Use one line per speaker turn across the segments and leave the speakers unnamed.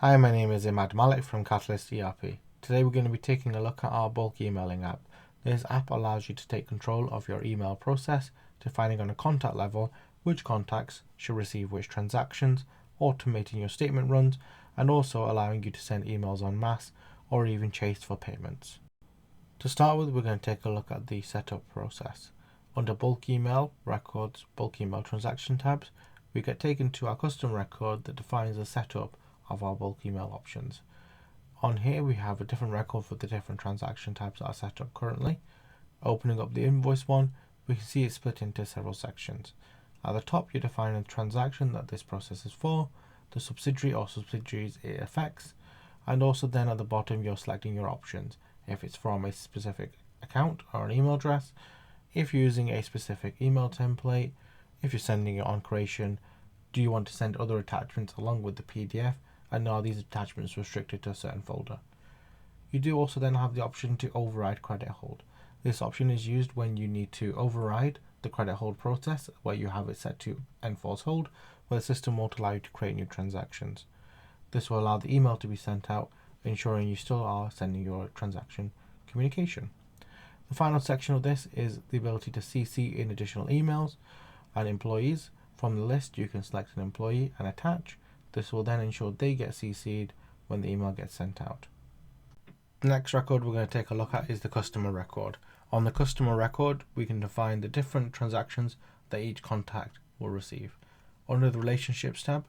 Hi, my name is Imad Malik from Catalyst ERP. Today we're going to be taking a look at our bulk emailing app. This app allows you to take control of your email process, defining on a contact level which contacts should receive which transactions, automating your statement runs, and also allowing you to send emails en masse or even chase for payments. To start with, we're going to take a look at the setup process. Under bulk email records, bulk email transaction tabs, we get taken to our custom record that defines the setup of our bulk email options. On here we have a different record for the different transaction types that are set up currently. Opening up the invoice one, we can see it split into several sections. At the top you define a transaction that this process is for, the subsidiary or subsidiaries it affects, and also then at the bottom you're selecting your options, if it's from a specific account or an email address, if you're using a specific email template, if you're sending it on creation, do you want to send other attachments along with the PDF, and are these attachments restricted to a certain folder. You do also then have the option to override credit hold. This option is used when you need to override the credit hold process, where you have it set to enforce hold, where the system won't allow you to create new transactions. This will allow the email to be sent out, ensuring you still are sending your transaction communication. The final section of this is the ability to CC in additional emails and employees. From the list you can select an employee and attach. This will then ensure they get CC'd when the email gets sent out. The next record we're going to take a look at is the customer record. On the customer record, we can define the different transactions that each contact will receive. Under the relationships tab,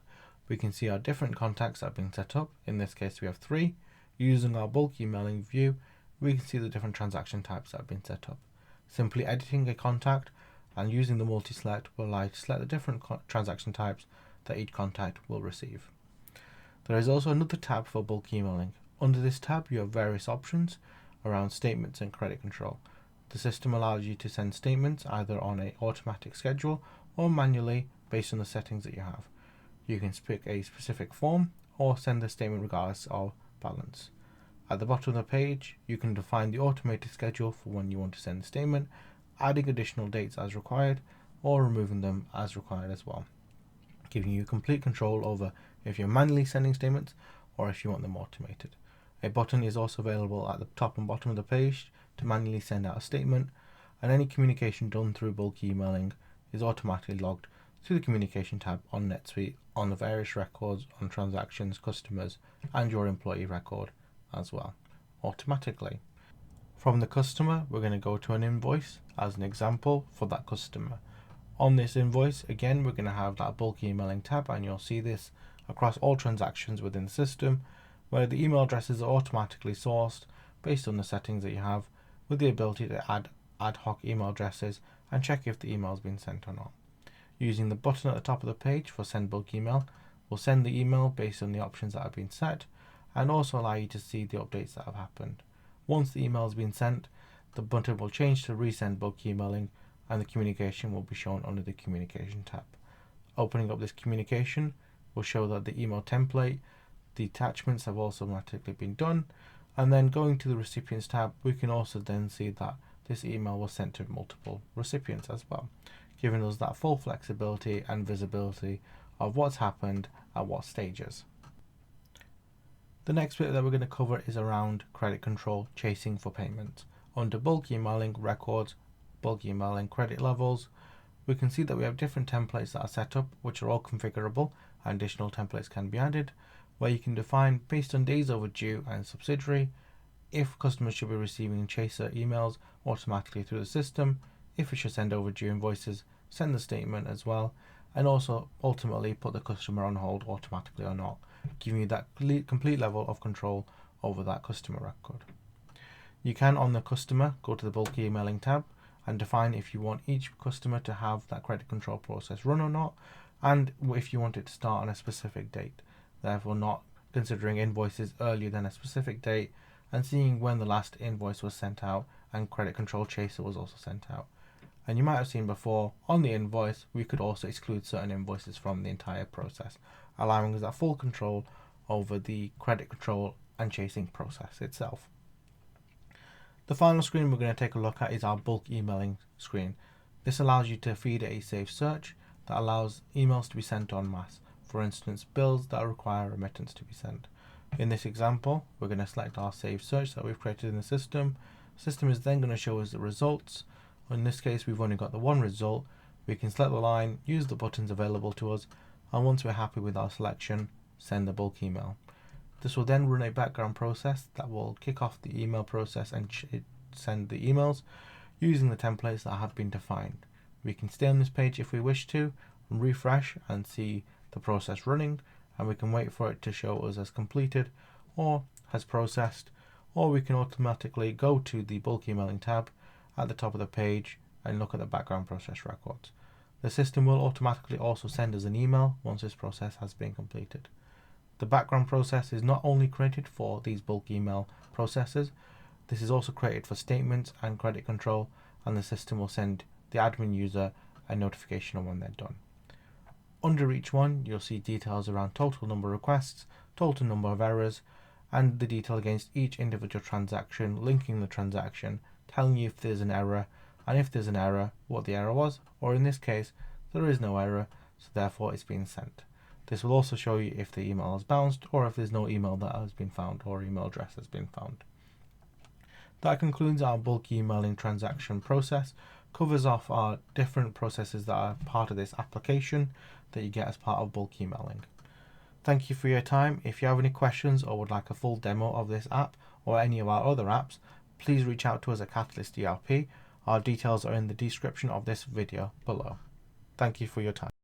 we can see our different contacts that have been set up. In this case, we have 3. Using our bulk emailing view, we can see the different transaction types that have been set up. Simply editing a contact and using the multi-select will allow you to select the different transaction types that each contact will receive. There is also another tab for bulk emailing. Under this tab you have various options around statements and credit control. The system allows you to send statements either on an automatic schedule or manually based on the settings that you have. You can pick a specific form or send the statement regardless of balance. At the bottom of the page you can define the automated schedule for when you want to send the statement, adding additional dates as required or removing them as required as well, giving you complete control over if you're manually sending statements or if you want them automated. A button is also available at the top and bottom of the page to manually send out a statement, and any communication done through bulk emailing is automatically logged to the communication tab on NetSuite on the various records on transactions, customers, and your employee record as well, automatically. From the customer, we're going to go to an invoice as an example for that customer. On this invoice, again, we're going to have that bulk emailing tab, and you'll see this across all transactions within the system, where the email addresses are automatically sourced based on the settings that you have, with the ability to add ad hoc email addresses and check if the email has been sent or not. Using the button at the top of the page for send bulk email, we'll send the email based on the options that have been set, and also allow you to see the updates that have happened. Once the email has been sent, the button will change to resend bulk emailing, and the communication will be shown under the communication tab. Opening up this communication will show that the email template, the attachments have also automatically been done, and then going to the recipients tab, we can also then see that this email was sent to multiple recipients as well, giving us that full flexibility and visibility of what's happened at what stages. The next bit that we're going to cover is around credit control, chasing for payments. Under bulk emailing records, bulk emailing credit levels, we can see that we have different templates that are set up, which are all configurable, and additional templates can be added, where you can define based on days overdue and subsidiary, if customers should be receiving chaser emails automatically through the system, if it should send overdue invoices, send the statement as well, and also ultimately put the customer on hold automatically or not, giving you that complete level of control over that customer record. You can, on the customer, go to the bulk emailing tab and define if you want each customer to have that credit control process run or not, and if you want it to start on a specific date, therefore not considering invoices earlier than a specific date, and seeing when the last invoice was sent out and credit control chaser was also sent out. And you might have seen before on the invoice we could also exclude certain invoices from the entire process, allowing us that full control over the credit control and chasing process itself. The final screen we're going to take a look at is our bulk emailing screen. This allows you to feed a safe search that allows emails to be sent en masse. For instance, bills that require remittance to be sent. In this example, we're going to select our saved search that we've created in the system. The system is then going to show us the results. In this case, we've only got the one result. We can select the line, use the buttons available to us, and once we're happy with our selection, send the bulk email. This will then run a background process that will kick off the email process and send the emails using the templates that have been defined. We can stay on this page if we wish to, and refresh and see the process running, and we can wait for it to show us as completed or has processed, or we can automatically go to the bulk emailing tab at the top of the page and look at the background process records. The system will automatically also send us an email once this process has been completed. The background process is not only created for these bulk email processes, this is also created for statements and credit control, and the system will send the admin user a notification on when they're done. Under each one, you'll see details around total number of requests, total number of errors, and the detail against each individual transaction, linking the transaction, telling you if there's an error, and if there's an error, what the error was, or in this case, there is no error, so therefore it's been sent. This will also show you if the email has bounced, or if there's no email that has been found, or email address has been found. That concludes our bulk emailing transaction process, covers off our different processes that are part of this application that you get as part of bulk emailing. Thank you for your time. If you have any questions or would like a full demo of this app or any of our other apps, please reach out to us at Catalyst ERP. Our details are in the description of this video below. Thank you for your time.